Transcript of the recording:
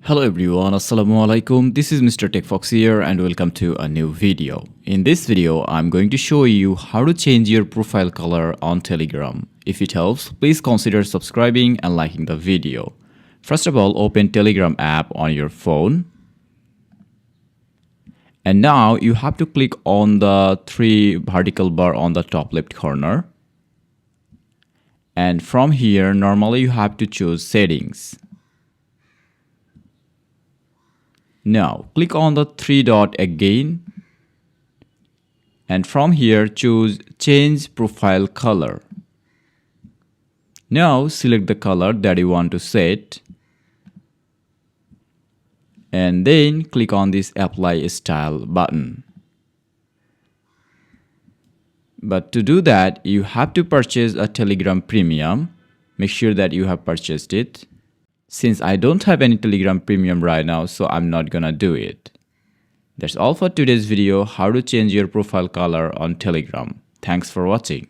Hello everyone, Assalamualaikum. This is Mr. TECHFOX here and welcome to a new video. In this video, I'm going to show you how to change your profile color on Telegram. If it helps, please consider subscribing and liking the video. First of all, open Telegram app on your phone. And now you have to click on the three vertical bar on the top left corner. And from here, normally you have to choose settings. Now, click on the three dot again, and from here choose Change Profile Color. Now, select the color that you want to set, and then click on this Apply Style button. But to do that, you have to purchase a Telegram Premium. Make sure that you have purchased it. Since I don't have any Telegram Premium right now, so I'm not gonna do it. That's all for today's video, how to change your profile color on Telegram. Thanks for watching.